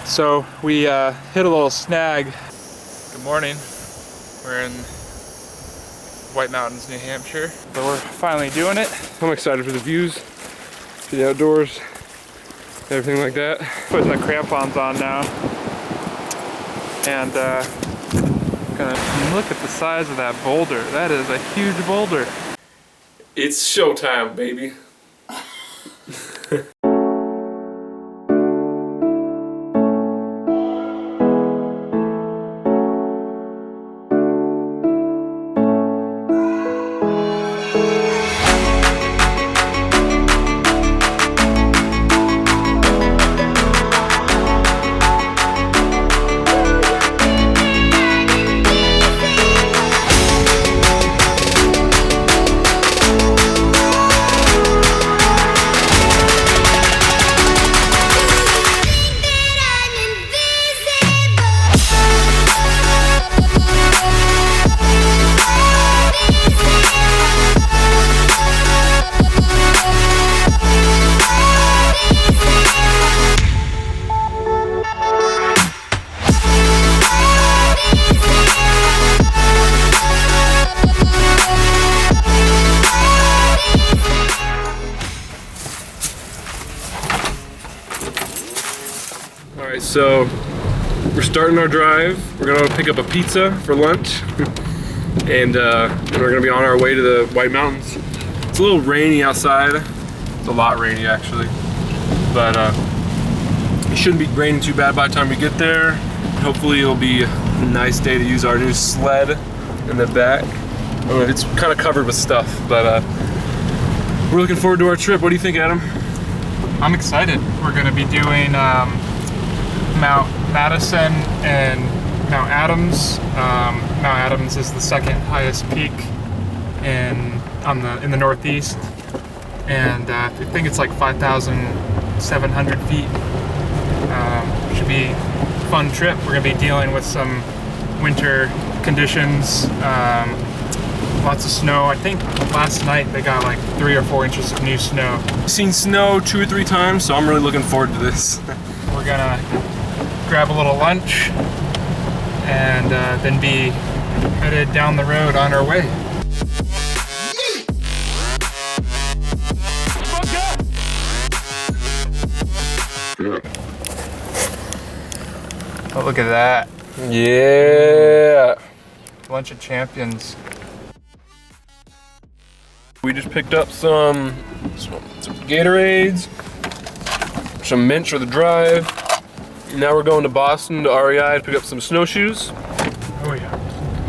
So we hit a little snag. Good morning. We're in White Mountains, New Hampshire, but we're finally doing it. I'm excited for the views, for the outdoors, everything like that. Putting the crampons on now, and gonna look at the size of that boulder. That is a huge boulder. It's showtime, baby. Alright, so we're starting our drive. We're gonna pick up a pizza for lunch. And we're gonna be on our way to the White Mountains. It's a little rainy outside. It's a lot rainy actually. But it shouldn't be raining too bad by the time we get there. Hopefully it'll be a nice day to use our new sled in the back. I mean, it's kind of covered with stuff, but we're looking forward to our trip. What do you think, Adam? I'm excited. We're gonna be doing Mount Madison and Mount Adams. Mount Adams is the second highest peak in the Northeast, and I think it's like 5,700 feet. Should be a fun trip. We're gonna be dealing with some winter conditions. Lots of snow. I think last night they got like 3 or 4 inches of new snow. I've seen snow 2 or 3 times, so I'm really looking forward to this. We're gonna grab a little lunch and then be headed down the road on our way. Oh, look at that. Yeah. Bunch of champions. We just picked up some Gatorades, some mints for the drive. Now we're going to Boston to REI to pick up some snowshoes. Oh yeah.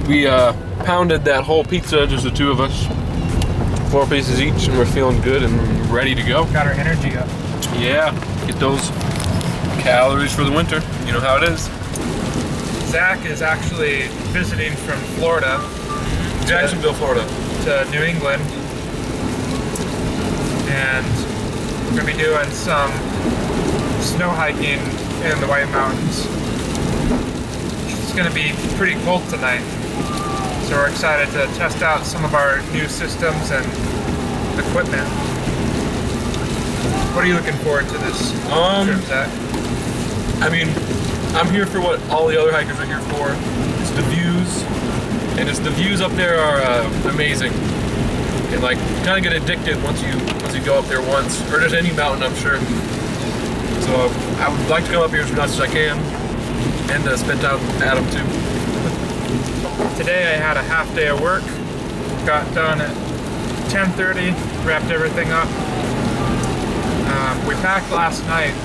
We pounded that whole pizza, just the 2 of us. 4 pieces each, and we're feeling good and ready to go. Got our energy up. Yeah, get those calories for the winter. You know how it is. Zach is actually visiting from Florida. Jacksonville, Florida. To New England. And we're gonna be doing some snow hiking in the White Mountains. It's gonna be pretty cold tonight, so we're excited to test out some of our new systems and equipment. What are you looking forward to this trip, Zach? I mean, I'm here for what all the other hikers are here for. It's the views, and the views up there are amazing. And like, you kind of get addicted once you go up there once, or just any mountain, I'm sure. So I would like to come up here as much as I can, and spend time with Adam too. Today I had a half day of work. Got done at 10:30, wrapped everything up. We packed last night,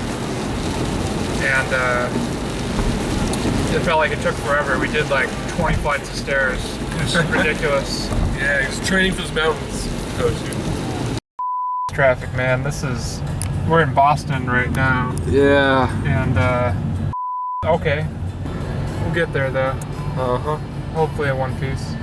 and it felt like it took forever. We did like 20 flights of stairs. It was ridiculous. Yeah, he's training for the mountains. Traffic, man. We're in Boston right now. Yeah. And okay, we'll get there though. Uh-huh. Hopefully in one piece.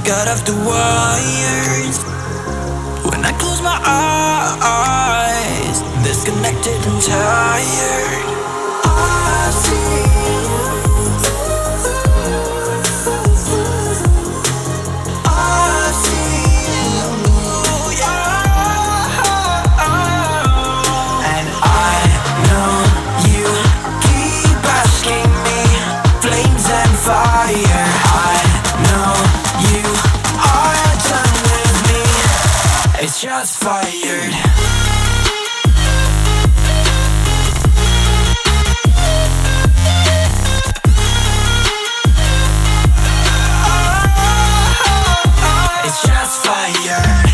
Got off the wires. When I close my eyes, shots fired. It's shots fired.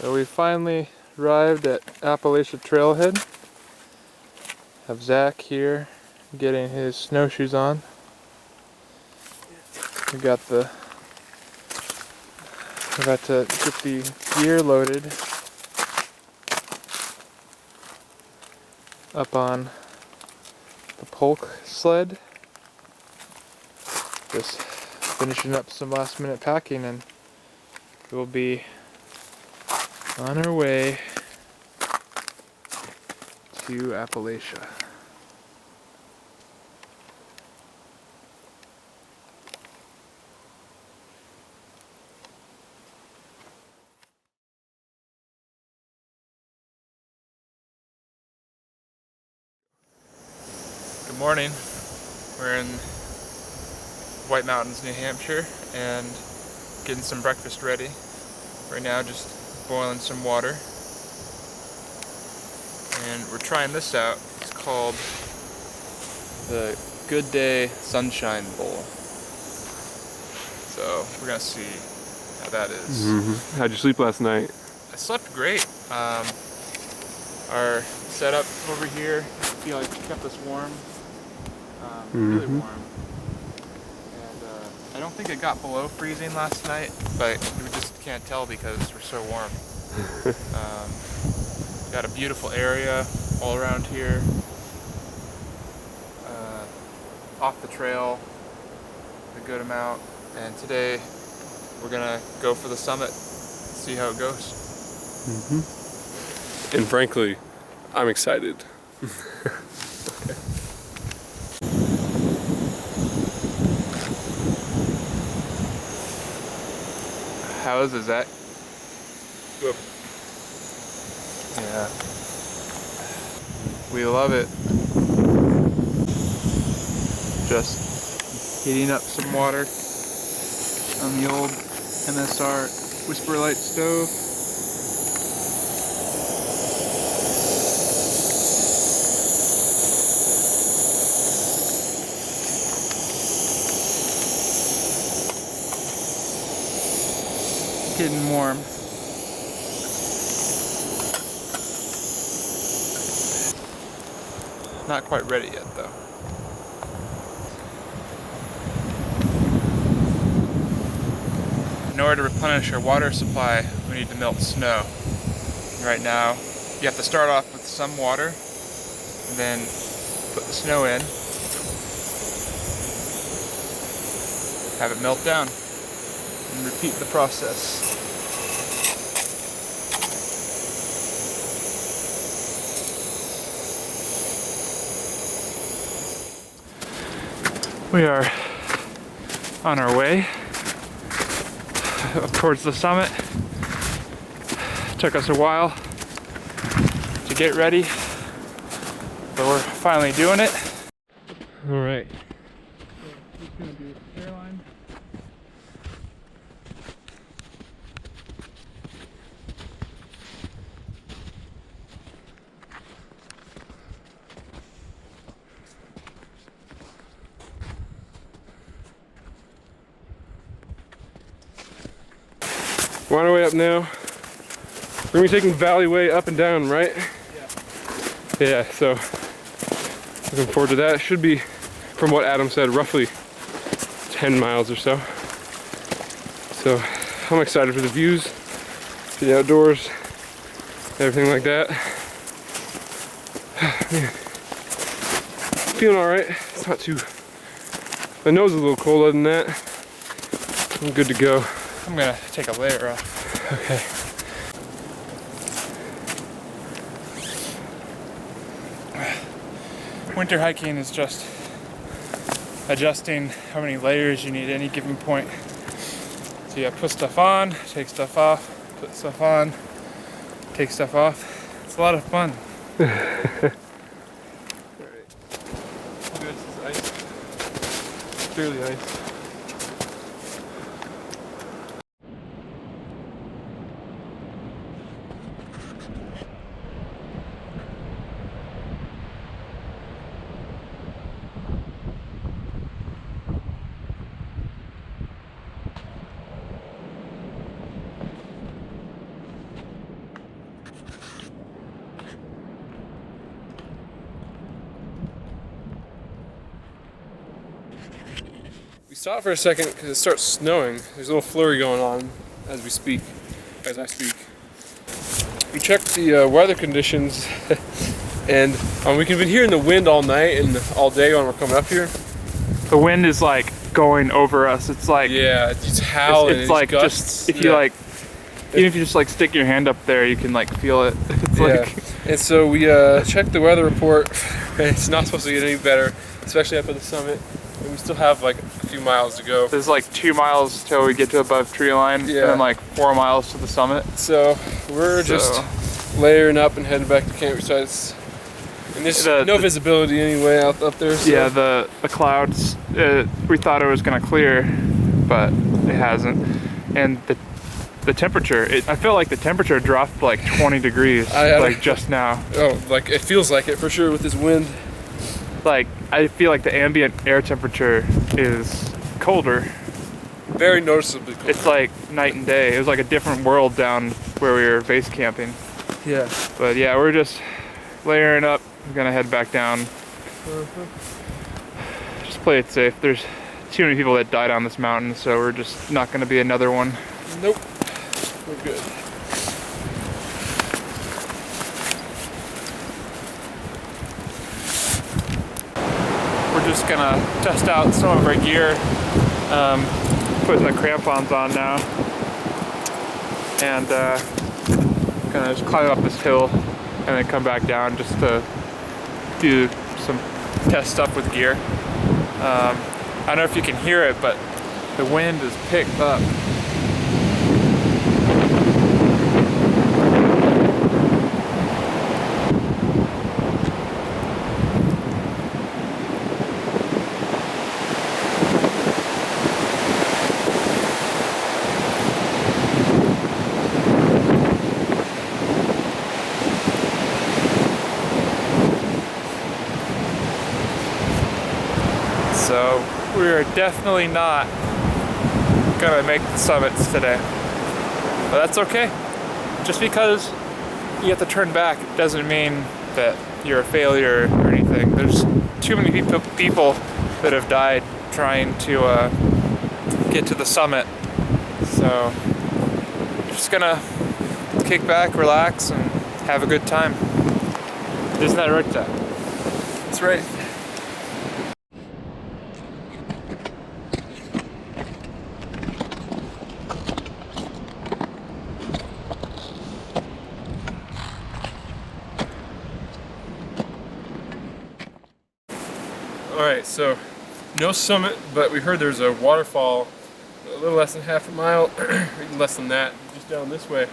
So we finally arrived at Appalaichia Trailhead. Have Zach here getting his snowshoes on. We got to get the gear loaded up on the Polk sled. Just finishing up some last minute packing and we'll be on our way to Appalaichia. Good morning. We're in White Mountains, New Hampshire, and getting some breakfast ready. Right now, just boiling some water. And we're trying this out. It's called the Good Day Sunshine Bowl. So we're gonna see how that is. Mm-hmm. How'd you sleep last night? I slept great. Our setup over here, I feel like kept us warm. Really warm. And I don't think it got below freezing last night, but we just can't tell because we're so warm. Got a beautiful area all around here. Off the trail a good amount. And today we're gonna go for the summit, see how it goes. And frankly, I'm excited. Okay. How is it, Zach? Good. Yeah. We love it. Just heating up some water on the old MSR Whisper Light stove. Getting warm. Not quite ready yet though. In order to replenish our water supply, we need to melt snow. Right now, you have to start off with some water, and then put the snow in, have it melt down, and repeat the process. We are on our way up towards the summit. Took us a while to get ready, but we're finally doing it. All right. So it's gonna be Airline. We're on our way up now. We're gonna be taking Valley Way up and down, right? Yeah. Yeah, so looking forward to that. Should be, from what Adam said, roughly 10 miles or so. So I'm excited for the views, for the outdoors, everything like that. Man. Feeling all right. It's not too, my nose is a little cold. Other than that, I'm good to go. I'm gonna take a layer off. Okay. Winter hiking is just adjusting how many layers you need at any given point. So you put stuff on, take stuff off, put stuff on, take stuff off. It's a lot of fun. Alright. This is ice. Clearly ice. We stopped for a second because it starts snowing. There's a little flurry going on as we speak, as I speak. We checked the weather conditions, and we've been hearing the wind all night and all day when we're coming up here. The wind is like going over us. It's like, Yeah, it's howling. it's like gusts. just, if you like, even if you just like stick your hand up there, you can like feel it. It's like, And so we checked the weather report. It's not supposed to get any better, especially up at the summit. And we still have like a few miles to go. there's like 2 miles till we get to above tree line, and then like 4 miles to the summit. So we're just layering up and heading back to campsites. And there's no visibility anyway out there. So. Yeah, the clouds, we thought it was gonna clear, but it hasn't. And the temperature, I feel like the temperature dropped like 20 degrees, like just now. Oh, like it feels like it for sure with this wind. Like, I feel like the ambient air temperature is colder. Very noticeably cold. It's like night and day. It was like a different world down where we were base camping. Yeah. But yeah, we're just layering up. We're gonna head back down. Just play it safe. There's too many people that died on this mountain, so we're just not gonna be another one. Nope. We're good. We're just gonna test out some of our gear. Putting the crampons on now. And gonna just climb up this hill and then come back down just to do some test stuff with gear. I don't know if you can hear it, but the wind is picked up. So we are definitely not gonna make the summits today, but that's okay. Just because you have to turn back doesn't mean that you're a failure or anything. There's too many people that have died trying to get to the summit. So just gonna kick back, relax, and have a good time. Isn't that right, Dad? That's right. Alright, so no summit, but we heard there's a waterfall a little less than half a mile, or even less than that, just down this way.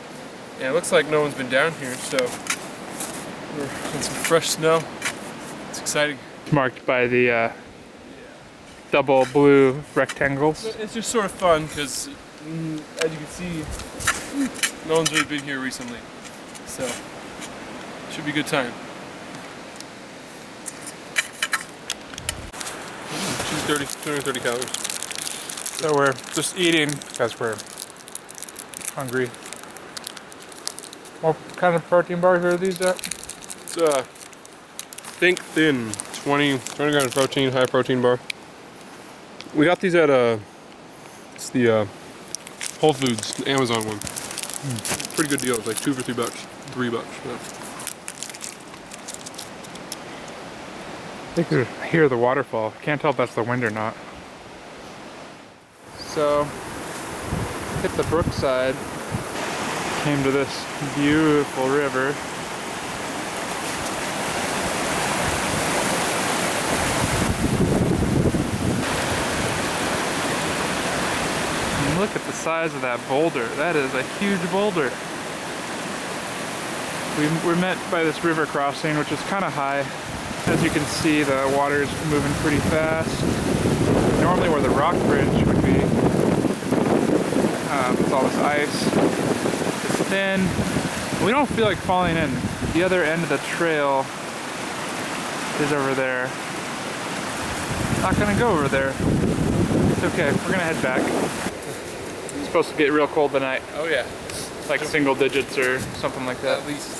And it looks like no one's been down here, so we're in some fresh snow. It's exciting. Marked by the double blue rectangles. It's just sort of fun because, as you can see, no one's really been here recently, so should be a good time. 230 calories. So we're just eating because we're hungry. What kind of protein bars are these at? It's think thin, 20 grams of protein, high protein bar. We got these at it's the Whole Foods, the Amazon one. Pretty good deal. It's like 2 for $3, $3. Yeah. I think I hear the waterfall. Can't tell if that's the wind or not. So, hit the brookside. Came to this beautiful river. look at the size of that boulder. That is a huge boulder. We're met by this river crossing, which is kind of high. As you can see, the water is moving pretty fast. Normally where the rock bridge would be, with all this ice, it's thin. We don't feel like falling in. The other end of the trail is over there. Not gonna go over there. It's okay, we're gonna head back. It's supposed to get real cold tonight. Oh yeah. Like single digits or something like that. At least.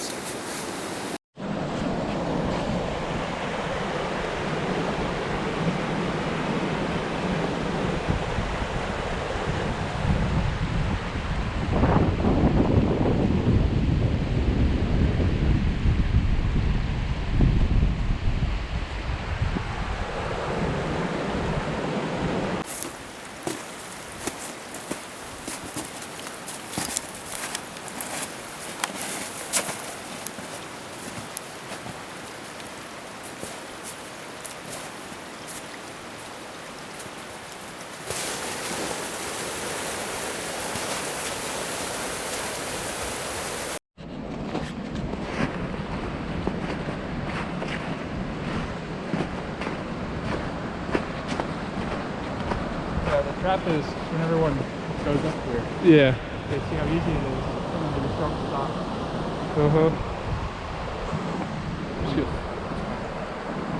Trap is when everyone goes up here. Yeah. They see how easy it is. And then they start to stop.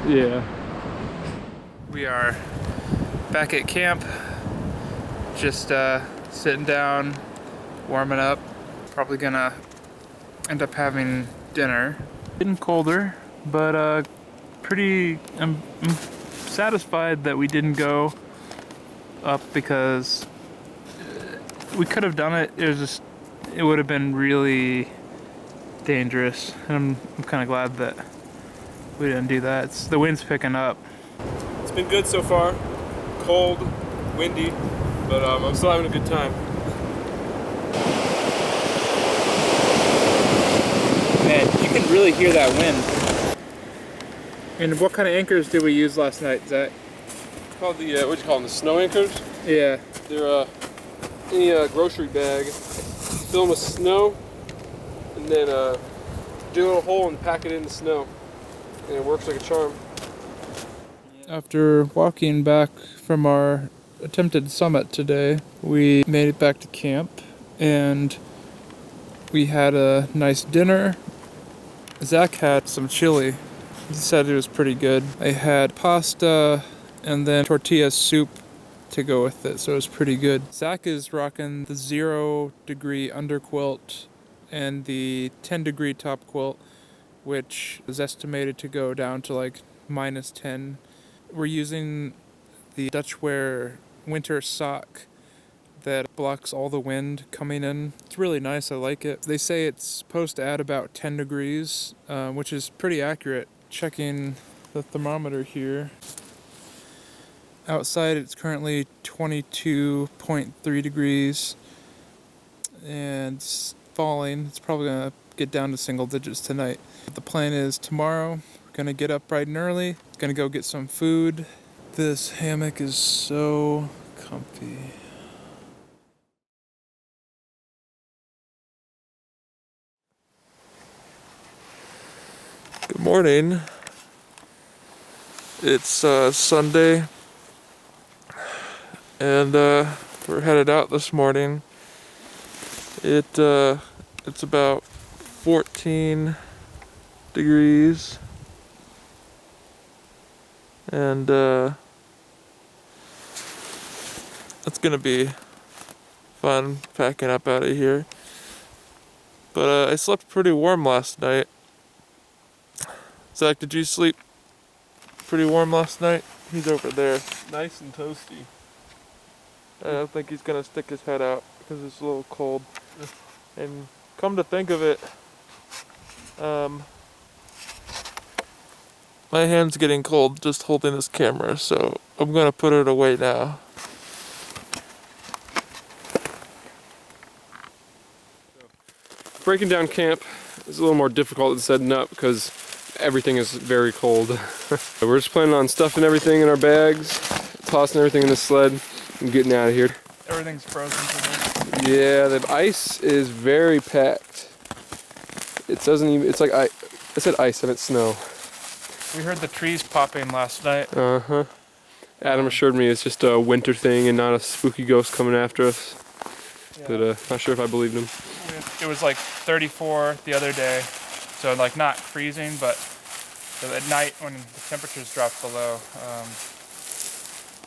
Yeah. We are back at camp. Just sitting down, warming up. Probably gonna end up having dinner. Getting colder, but I'm satisfied that we didn't go up because we could have done it. It would have been really dangerous, and I'm kind of glad that we didn't do that. The wind's picking up. It's been good so far. Cold, windy, but I'm still having a good time. Man, you can really hear that wind. And what kind of anchors did we use last night, Zach? Called the what do you call them? The snow anchors. Yeah. They're any grocery bag, fill them with snow, and then dig a little hole and pack it in the snow, and it works like a charm. After walking back from our attempted summit today, we made it back to camp, and we had a nice dinner. Zach had some chili. He said it was pretty good. I had pasta and then tortilla soup to go with it, so it was pretty good. Zach is rocking the 0-degree underquilt and the 10-degree top quilt, which is estimated to go down to like -10. We're using the Dutchwear winter sock that blocks all the wind coming in. It's really nice, I like it. They say it's supposed to add about 10 degrees, which is pretty accurate. Checking the thermometer here. Outside it's currently 22.3 degrees and it's falling. It's probably gonna get down to single digits tonight. The plan is tomorrow we're gonna get up bright and early, gonna go get some food. This hammock is so comfy. Good morning. It's Sunday, and we're headed out this morning. It's about 14 degrees, and it's gonna be fun packing up out of here. But I slept pretty warm last night. Zach, did you sleep pretty warm last night? He's over there. Nice and toasty. I don't think he's gonna stick his head out because it's a little cold. And come to think of it, my hand's getting cold just holding this camera, so I'm gonna put it away now. Breaking down camp is a little more difficult than setting up because everything is very cold. We're just planning on stuffing everything in our bags, tossing everything in the sled, and getting out of here. everything's frozen today. Yeah, the ice is very packed. It doesn't even, it's like I said ice and it's snow. We heard the trees popping last night. Uh-huh. Adam assured me it's just a winter thing and not a spooky ghost coming after us. Yeah. But not sure if I believed him. It was like 34 the other day, so like not freezing, but at night when the temperatures drop below,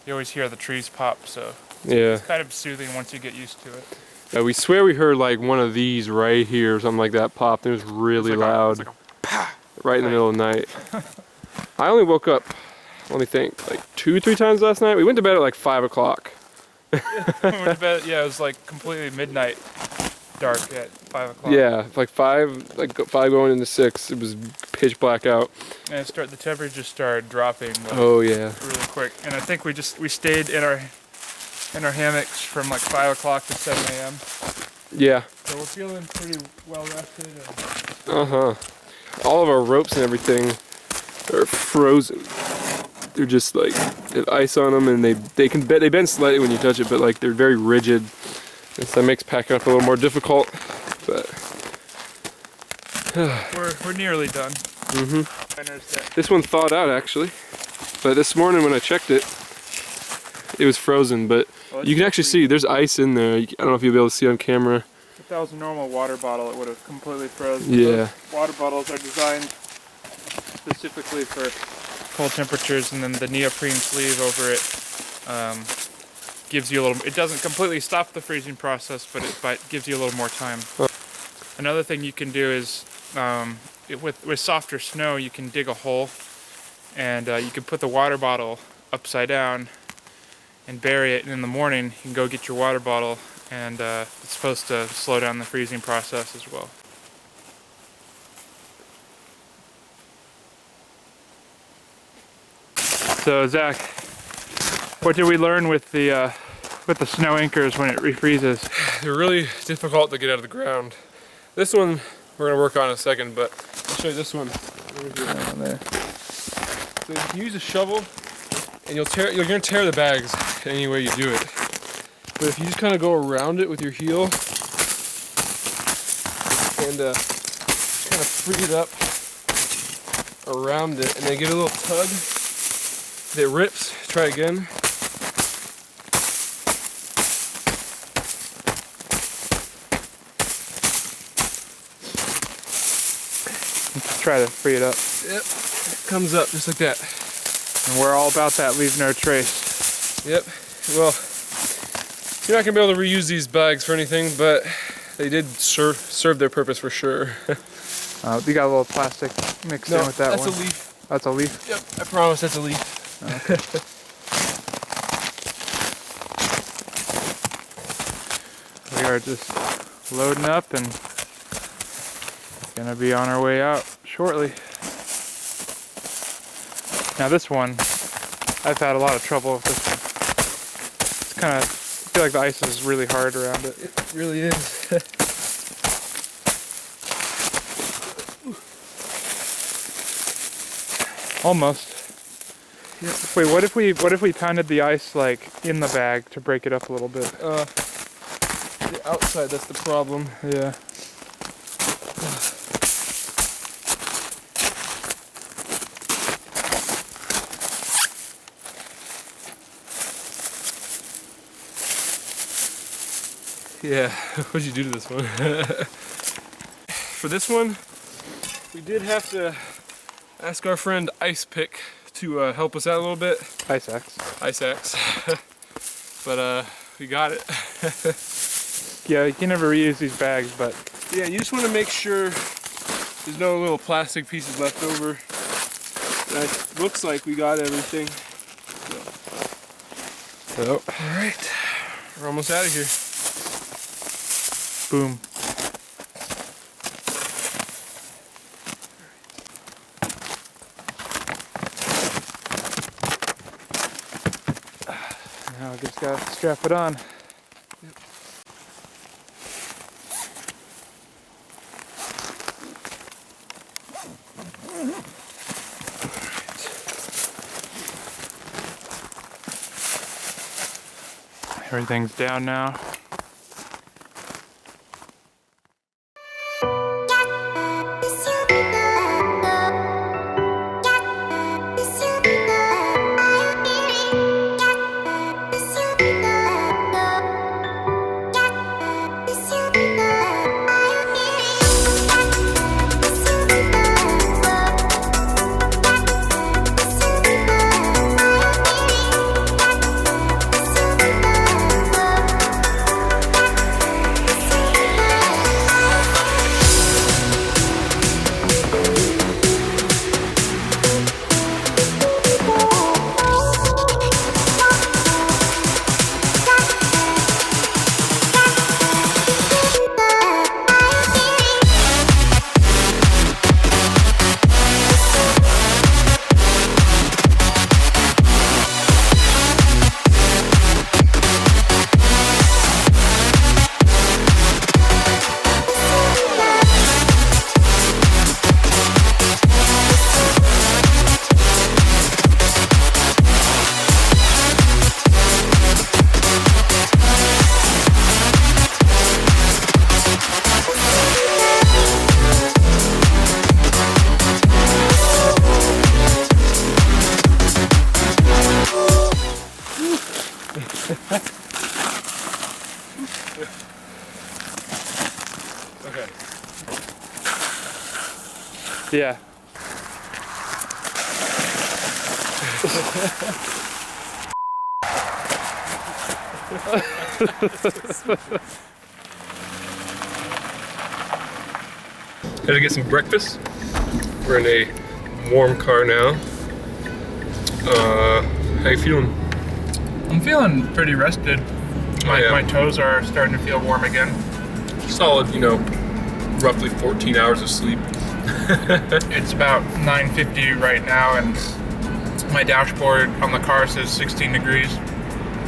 you always hear the trees pop, so Yeah. it's kind of soothing once you get used to it. Yeah, we swear we heard like one of these right here or something like that pop. It was really loud. Right in the middle of the night. I only woke up, let me think, like 2-3 times last night. We went to bed at like 5 o'clock. We went to bed, yeah, it was like completely midnight dark at 5 o'clock. Yeah, like 5 going into 6. It was pitch black out. And the temperature just started dropping. Like, Oh yeah. really quick. And I think we stayed in our hammocks from like 5 o'clock to 7 a.m. Yeah. So we're feeling pretty well rested. Uh-huh. All of our ropes and everything are frozen. They're just like, they have ice on them, and they bend slightly when you touch it, but like they're very rigid. And so that makes packing up a little more difficult. But we're nearly done. This one thawed out actually. But this morning when I checked it, it was frozen. But you can actually see there's ice in there. I don't know if you'll be able to see on camera. If that was a normal water bottle, it would have completely frozen. Yeah. Those water bottles are designed specifically for cold temperatures, and then the neoprene sleeve over it gives you a little. It doesn't completely stop the freezing process, but it gives you a little more time. Another thing you can do is with softer snow, you can dig a hole, and you can put the water bottle upside down and bury it. And in the morning, you can go get your water bottle. And it's supposed to slow down the freezing process as well. So Zach, what did we learn with the snow anchors when it refreezes? They're really difficult to get out of the ground. This one we're gonna work on in a second, but I'll show you this one. There. So you can use a shovel, and you're gonna tear the bags any way you do it. But if you just kind of go around it with your heel and kind of free it up around it, and then give it a little tug, if it rips, try again. Let's try to free it up. Yep, it comes up just like that. And we're all about that, leave no trace. Yep, well, you're not gonna be able to reuse these bags for anything, but they did serve their purpose for sure. You got a little plastic mixed in with that that's one. a leaf. That's a leaf? Yep, I promise that's a leaf. Okay. We are just loading up and gonna be on our way out shortly. Now this one, I've had a lot of trouble with this one. It's kind of, I feel like the ice is really hard around it. It really is. Almost. Yep. Wait, what if we pounded the ice like in the bag to break it up a little bit? The outside, that's the problem. Yeah. Yeah, what'd you do to this one? For this one, we did have to ask our friend Ice Pick to help us out a little bit. Ice axe. Ice axe. But we got it. Yeah, you can never reuse these bags, but Yeah, you just want to make sure there's no little plastic pieces left over. That looks like we got everything. So, alright, we're almost out of here. boom. Now I just gotta strap it on. Yep. Everything's down now. Okay. Yeah. Gotta get some breakfast. We're in a warm car now. How you feeling? I'm feeling pretty rested. Yeah. My toes are starting to feel warm again. Solid, roughly 14 hours of sleep. It's about 9:50 right now, and my dashboard on the car says 16 degrees.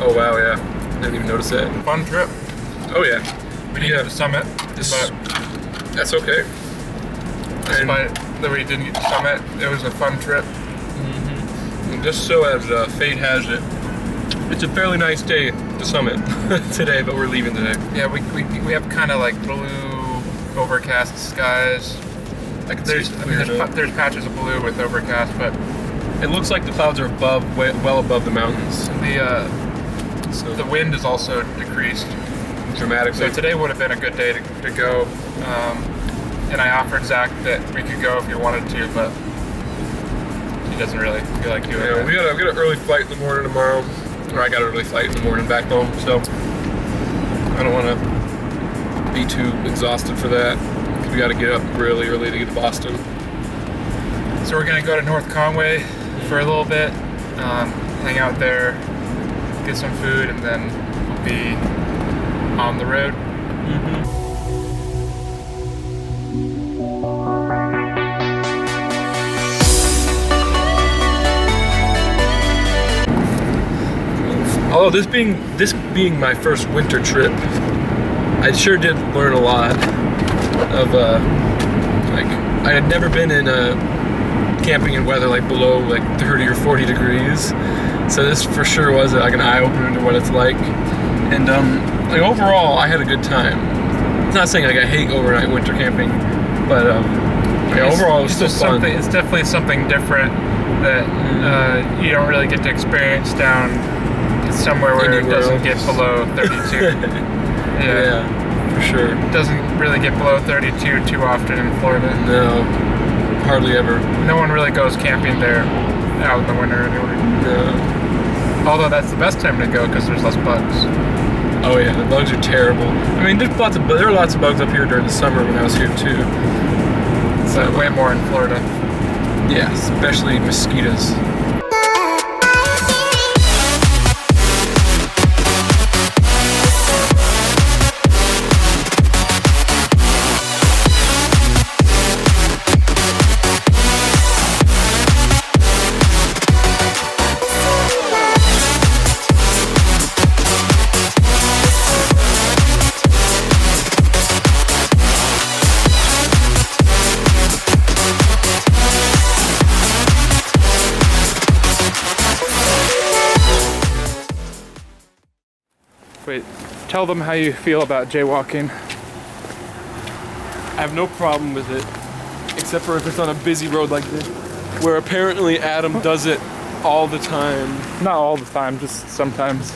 Oh wow, yeah. Didn't even notice that. Fun trip. Oh yeah. We didn't get to the summit, but That's okay. despite that we didn't get to the summit, it was a fun trip. And just so as fate has it, it's a fairly nice day to summit today, but we're leaving today. Yeah, we have kind of like blue, overcast skies. Like there's patches of blue with overcast, but It looks like the clouds are well above the mountains. the wind is also decreased. Dramatically. So today would have been a good day to go. And I offered Zach that we could go if he wanted to, but he doesn't really feel like doing Yeah, it. we got an early flight in the morning tomorrow. Or I got an early flight in the morning back home, so I don't want to be too exhausted for that. We got to get up really early to get to Boston. So we're gonna go to North Conway for a little bit, hang out there, get some food, and then we'll be on the road. Although this being my first winter trip, I sure did learn a lot of I had never been in camping in weather like below 30 or 40 degrees, so this for sure was like an eye opener to what it's like. And overall, I had a good time. It's not saying I hate overnight winter camping, but overall it was still fun. It's definitely something different that you don't really get to experience down somewhere where Anywhere it doesn't else. get below 32. Yeah, for sure. It doesn't really get below 32 too often in Florida. No, hardly ever. No one really goes camping there out in the winter anyway. No. Although that's the best time to go because there's less bugs. Oh yeah, the bugs are terrible. I mean, there are lots of bugs up here during the summer when I was here too. So way more in Florida. Yeah, especially mosquitoes. Wait, tell them how you feel about jaywalking. I have no problem with it, except for if it's on a busy road like this, where apparently Adam does it all the time. Not all the time, just sometimes.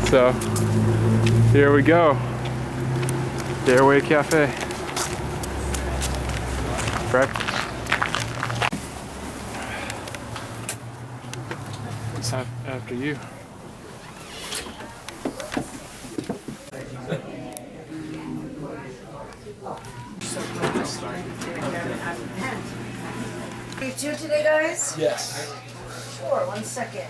So, here we go. Stairway Cafe. Breakfast. It's after you. You two today, guys? Yes. Sure, 1 second.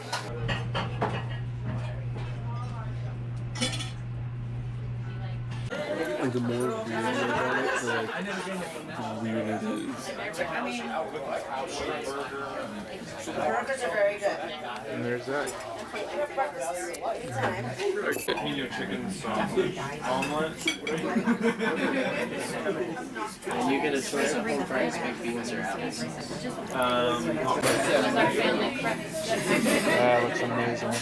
Like the more weird about it, the weirder it is. The burgers are very good. And there's that. Anytime. Jalapeno chicken sausage omelet. And you get a choice of whole fries, baked beans, or apples. That looks amazing.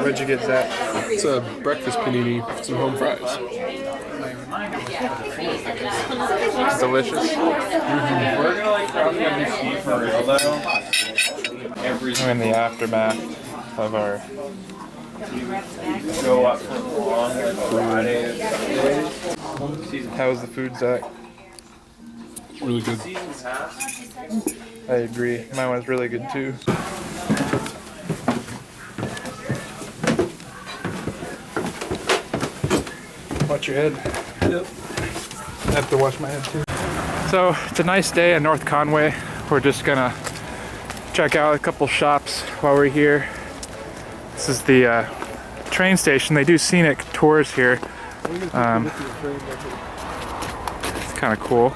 Where'd you get that? It's a breakfast panini, some home fries. It's delicious. We're gonna like probably have this beef for real though. We're in the aftermath of our Go up for a long Friday. how's the food, Zach? Really good. I agree. Mine was really good too. Watch your head. Yep. I have to wash my head too. So it's a nice day in North Conway. We're just gonna check out a couple shops while we're here. This is the train station. They do scenic tours here. It's kind of cool.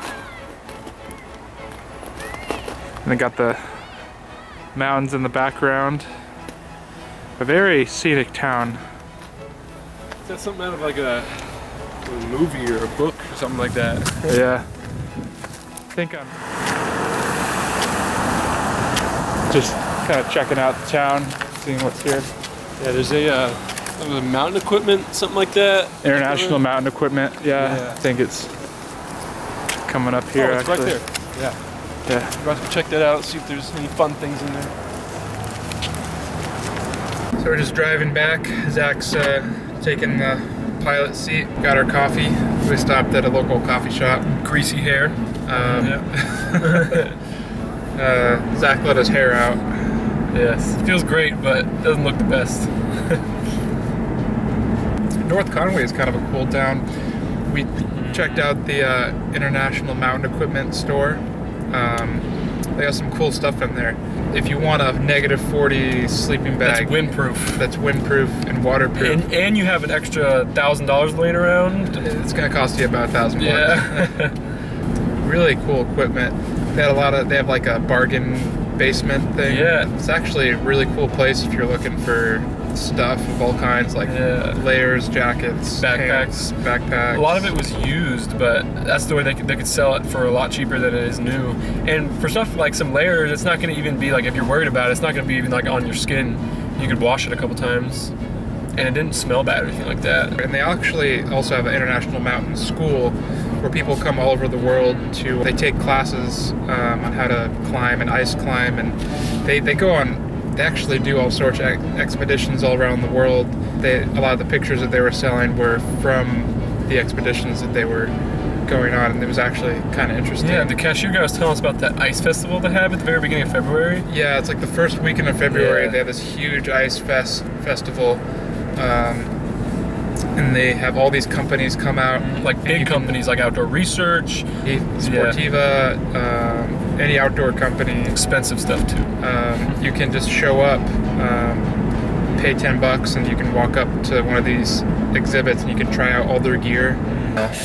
And they got the mountains in the background. A very scenic town. Is that something out of like a movie or a book or something like that? Yeah. I think I'm just kind of checking out the town, seeing what's here. Yeah, there's a mountain equipment, something like that. International Mountain Equipment. Yeah, Yeah. I think it's coming up here. Oh, it's actually. right there. Yeah. Yeah. We're about to check that out, see if there's any fun things in there. So we're just driving back. Zach's taking the pilot seat. Got our coffee. We stopped at a local coffee shop. Greasy hair. Zach let his hair out. Yes. It feels great, but doesn't look the best. North Conway is kind of a cool town. We checked out the International Mountain Equipment store. They got some cool stuff in there. If you want a -40 sleeping bag, That's windproof. that's windproof and waterproof, And you have an extra $1,000 laying around. it's gonna cost you about $1,000. Yeah. Really cool equipment. They have like a bargain basement thing. Yeah. It's actually a really cool place if you're looking for stuff of all kinds, like Yeah. layers, jackets, Backpacks. pants, backpacks. A lot of it was used, but that's the way they could sell it for a lot cheaper than it is new. And for stuff like some layers, it's not going to even be like, if you're worried about it, it's not going to be even like on your skin. You could wash it a couple times, and it didn't smell bad or anything like that. And they actually also have an international mountain school where people come all over the world they take classes on how to climb and ice climb, and they actually do all sorts of expeditions all around the world. A lot of the pictures that they were selling were from the expeditions that they were going on, and it was actually kind of interesting. Yeah, the cashier guy was telling us about that ice festival they have at the very beginning of February. Yeah, it's like the first weekend of February. Yeah. They have this huge ice festival, and they have all these companies come out, Like and big you can- companies like Outdoor Research, Sportiva, any outdoor company. expensive stuff too. You can just show up, pay $10, and you can walk up to one of these exhibits and you can try out all their gear.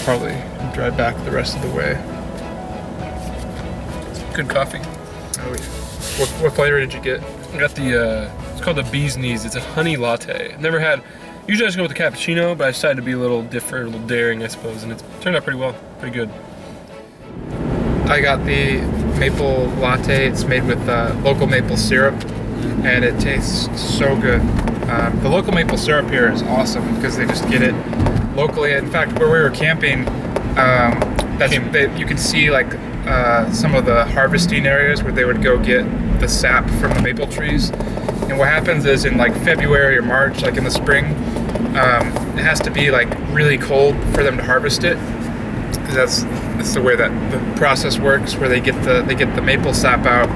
Probably drive back the rest of the way. Good coffee. Oh, yeah. What flavor did you get? I got the, it's called the Bee's Knees. It's a honey latte. I've never had, usually I just go with the cappuccino, but I decided to be a little different, a little daring, I suppose, and it's turned out pretty well, pretty good. I got the maple latte. It's made with local maple syrup, and it tastes so good. The local maple syrup here is awesome because they just get it locally. In fact, where we were camping, you could see like some of the harvesting areas where they would go get the sap from the maple trees. And what happens is in like February or March, like in the spring, it has to be like really cold for them to harvest it. That's the way that the process works, where they get the maple sap out.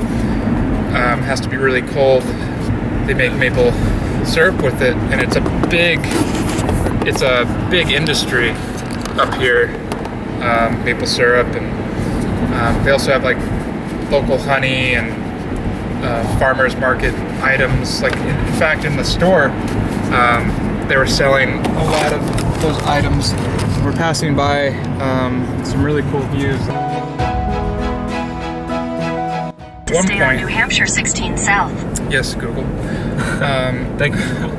Has to be really cold. They make maple syrup with it, and it's a big industry up here. Maple syrup, and they also have like local honey and farmers market items. Like in fact, in the store, they were selling a lot of those items. We're passing by some really cool views. Stay on New Hampshire 16 South. Yes, Google. Thank you, Google.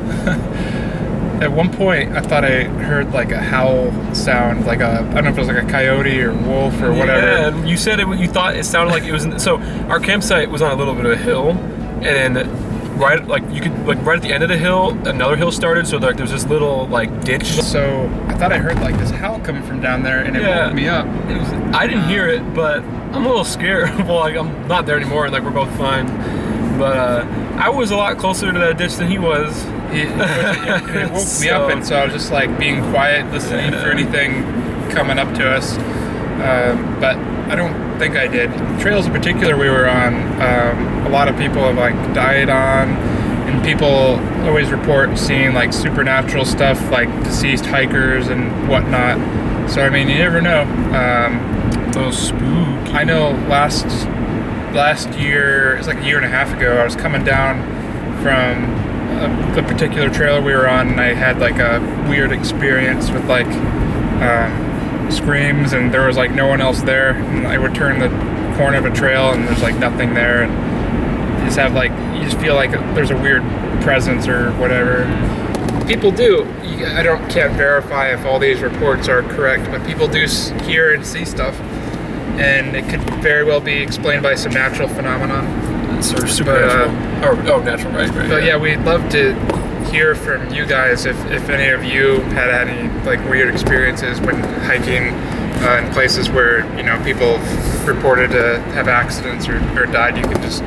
At one point, I thought I heard like a howl sound, like I don't know if it was like a coyote or wolf or whatever. Yeah, and you said you thought it sounded like it was. So our campsite was on a little bit of a hill, and then right at the end of the hill, another hill started. So like there's this little like ditch. So I thought I heard like this howl coming from down there, and it woke me up. I didn't hear it, but I'm a little scared. Well, like I'm not there anymore, and like we're both fine. But I was a lot closer to that ditch than he was. It woke me up, and so I was just like being quiet, listening for anything coming up to us. But I don't think I did. Trails in particular we were on, a lot of people have like died on, and people always report seeing like supernatural stuff, like deceased hikers and whatnot. So I mean, you never know. Those spooky. I know last year, it's like a year and a half ago, I was coming down from the particular trailer we were on, and I had like a weird experience with like screams, and there was like no one else there, and I would turn the corner of a trail and there's like nothing there, and you just have like, you just feel like there's a weird presence or whatever. People do. Can't verify if all these reports are correct, but people do hear and see stuff, and it could very well be explained by some natural phenomenon. Or supernatural. Natural, right. But yeah, we'd love to hear from you guys if any of you had any like weird experiences when hiking in places where, you know, people reported to have accidents or died. You can just,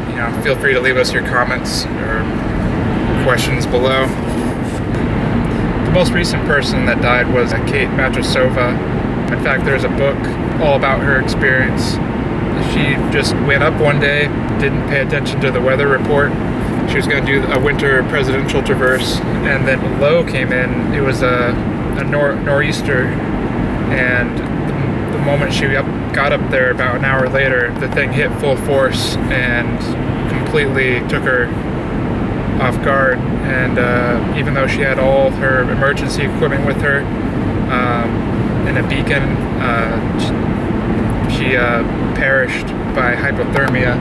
you know, feel free to leave us your comments or questions below. The most recent person that died was Kate Matrasova. In fact, there's a book all about her experience. She just went up one day, didn't pay attention to the weather report. She was going to do a winter presidential traverse, and then a low came in. It was a nor'easter, and the moment she got up there, about an hour later, the thing hit full force and completely took her off guard. And even though she had all her emergency equipment with her and a beacon, she perished by hypothermia.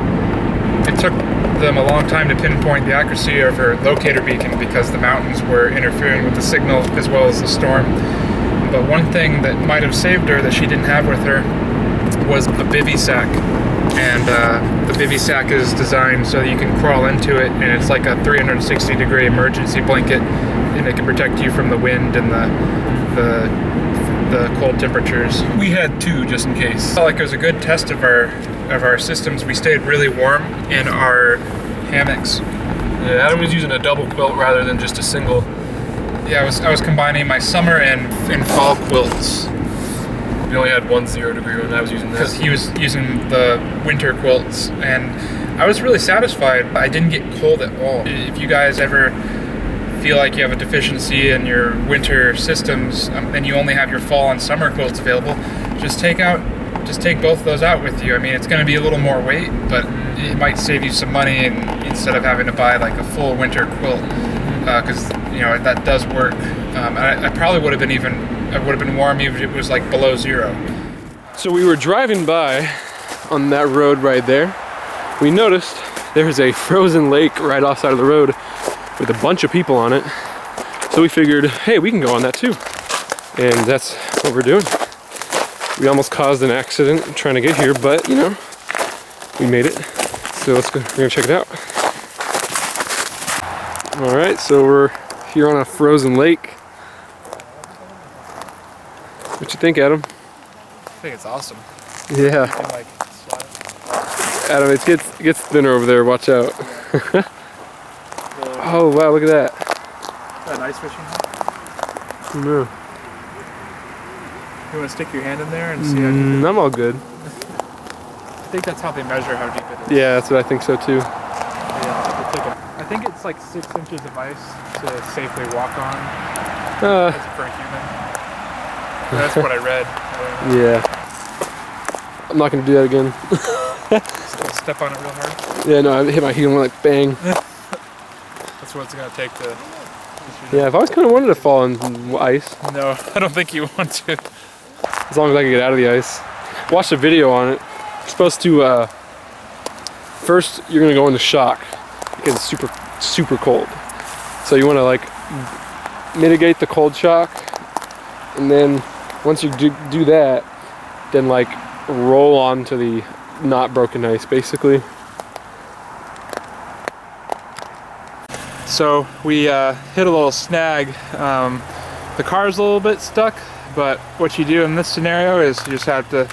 It took them a long time to pinpoint the accuracy of her locator beacon because the mountains were interfering with the signal as well as the storm. But one thing that might have saved her that she didn't have with her was a bivy sack. And the bivy sack is designed so that you can crawl into it, and it's like a 360-degree emergency blanket, and it can protect you from the wind and the cold temperatures. We had two just in case. I felt like it was a good test of our systems. We stayed really warm in our hammocks. Yeah, Adam was using a double quilt rather than just a single. Yeah, I was combining my summer and fall quilts. We only had 1 0-degree one. I was using that. Because he was using the winter quilts, and I was really satisfied. I didn't get cold at all. If you guys ever feel like you have a deficiency in your winter systems, and you only have your fall and summer quilts available, just take both of those out with you. I mean, it's going to be a little more weight, but it might save you some money, and instead of having to buy like a full winter quilt, because you know that does work. I probably would have been warm even if it was like below 0. So we were driving by on that road right there. We noticed there's a frozen lake right offside of the road with a bunch of people on it. So we figured, hey, we can go on that too. And that's what we're doing. We almost caused an accident trying to get here, but you know, we made it. So let's go, we're gonna check it out. All right, so we're here on a frozen lake. What you think, Adam? I think it's awesome. Yeah. And, like, Adam, it gets thinner over there, watch out. Oh wow, look at that. an ice fishing hole. No. You want to stick your hand in there and see how deep I'm all good. I think that's how they measure how deep it is. Yeah, that's what I think so too. Yeah, it's like I think it's like 6 inches of ice to safely walk on Uh, for a human. That's what I read. yeah. I'm not gonna do that again. Step on it real hard. Yeah, no, I hit my heel and like bang. That's what it's gonna take to. Yeah, I've always kind of wanted to fall in ice, No, I don't think you want to. as long as I can get out of the ice. Watched a video on it. You're supposed to, first you're gonna go into shock because it's super, super cold. So you wanna like mitigate the cold shock, and then once you do that, then like roll onto the not broken ice, basically. So we hit a little snag. The car's a little bit stuck, but what you do in this scenario is you just have to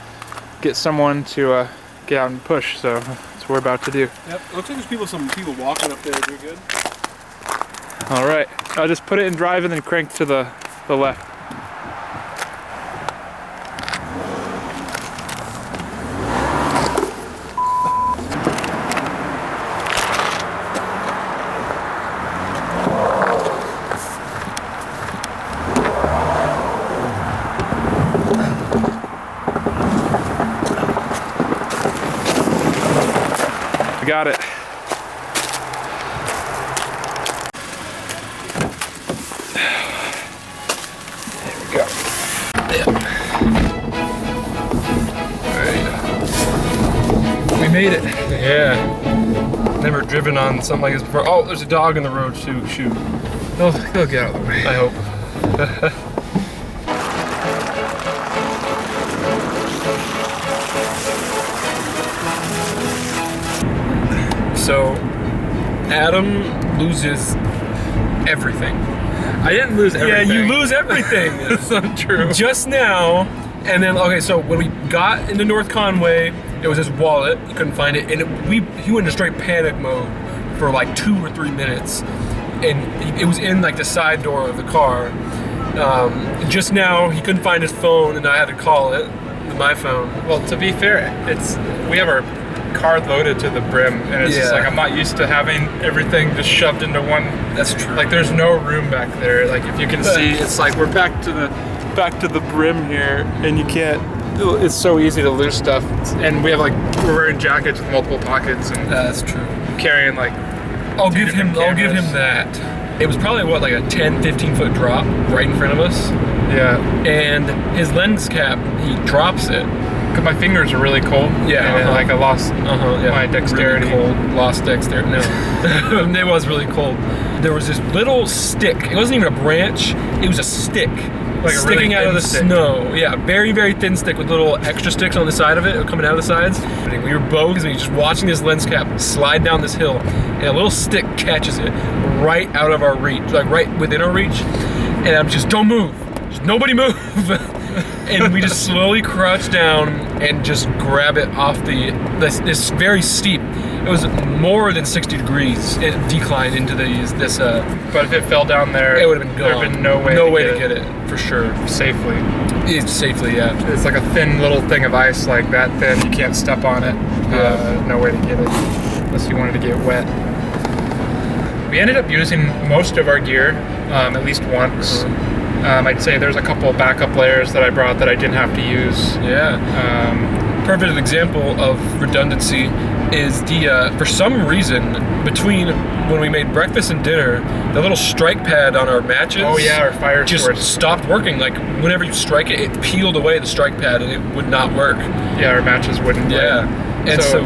get someone to get out and push. So that's what we're about to do. Yep, looks like there's some people walking up there. Doing good. All right, I'll just put it in drive and then crank to the left. I got it. There we go. We made it. Yeah. Never driven on something like this before. Oh, there's a dog in the road too. Shoot. They'll get out of the way. I hope. So, Adam loses everything. I didn't lose everything. Yeah, you lose everything. That's not true. Just now, and then okay. So when we got into North Conway, it was his wallet. He couldn't find it, and he went into straight panic mode for like 2 or 3 minutes, and it was in like the side door of the car. Just now, he couldn't find his phone, and I had to call it, my phone. Well, to be fair, we have our car loaded to the brim, and it's just Yeah. like I'm not used to having everything just shoved into one. That's true. Like there's no room back there. Like if you can see, it's like we're back to the brim here, and you can't. It's so easy to lose stuff, and we're wearing jackets with multiple pockets, and That's true. carrying like. I'll give him cameras. that. It was probably what, like a 10-15 foot drop right in front of us, Yeah, and his lens cap, he drops it. because my fingers are really cold. Yeah, and like I lost Yeah. my dexterity. Really cold. Lost dexterity. No, it was really cold. There was this little stick. It wasn't even a branch. It was a stick. Like a sticking really out of the thin stick. snow. Yeah, very, very thin stick with little extra sticks on the side of it, coming out of the sides. We were both just watching this lens cap slide down this hill, and a little stick catches it right out of our reach, like right within our reach. And I'm just, don't move. Just nobody move. And we just slowly crouch down and just grab it off this very steep. It was more than 60 degrees decline into this. But if it fell down there, It would have been gone. There would have been no way to get it for sure. safely. It's safely, yeah. It's like a thin little thing of ice, like that thin. You can't step on it. Yeah. No way to get it unless you wanted to get wet. We ended up using most of our gear, at least once. I'd say there's a couple backup layers that I brought that I didn't have to use. Yeah. Perfect example of redundancy is for some reason, between when we made breakfast and dinner, the little strike pad on our matches. Oh yeah, our fire just sword. stopped working. Like whenever you strike it, it peeled away the strike pad and it would not work. Yeah, our matches wouldn't light. Yeah. And so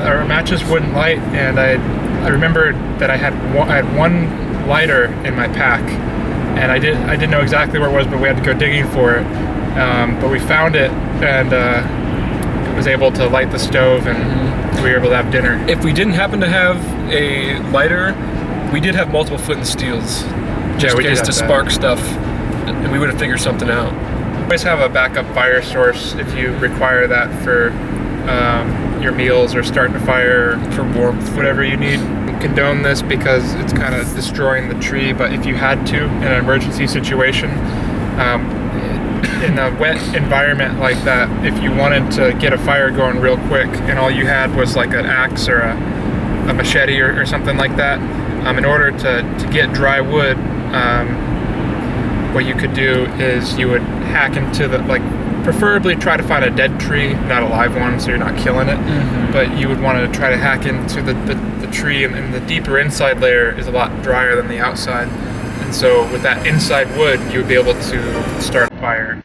our matches wouldn't light, and I remember that I had one lighter in my pack, and I didn't know exactly where it was, but we had to go digging for it. But we found it, and was able to light the stove, and we were able to have dinner. If we didn't happen to have a lighter, we did have multiple flint and steels, just we in did case to have that. spark stuff, and we would have figured something out. Always have a backup fire source if you require that for your meals or starting a fire, For warmth. whatever you need. Condone this because it's kind of destroying the tree, but if you had to in an emergency situation, in a wet environment like that, if you wanted to get a fire going real quick and all you had was like an axe or a machete or something like that, in order to get dry wood, what you could do is you would hack into the, like, preferably try to find a dead tree, not a live one, so you're not killing it. But you would want to try to hack into the tree, and the deeper inside layer is a lot drier than the outside. And so with that inside wood, you would be able to start a fire.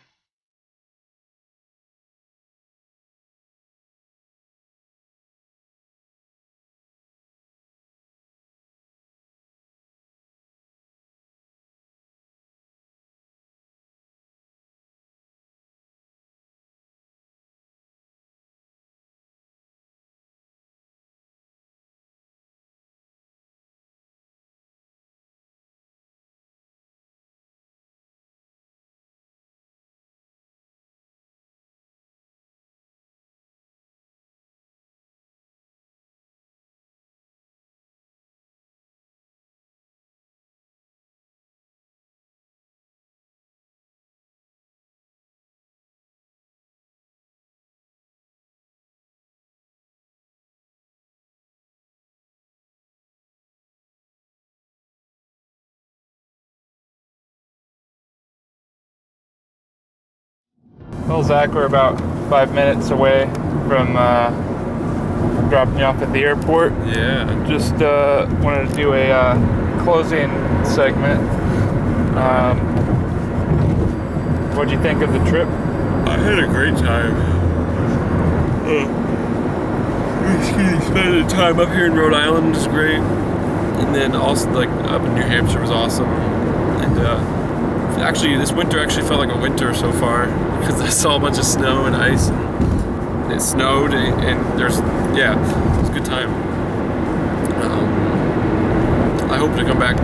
Well, Zach, we're about 5 minutes away from dropping you off at the airport. Yeah. Just wanted to do a closing segment. What'd you think of the trip? I had a great time. Spending time up here in Rhode Island is great, and then also like up in New Hampshire was awesome. And actually, this winter actually felt like a winter so far because I saw a bunch of snow and ice, and it snowed, and there's it was a good time. I hope to come back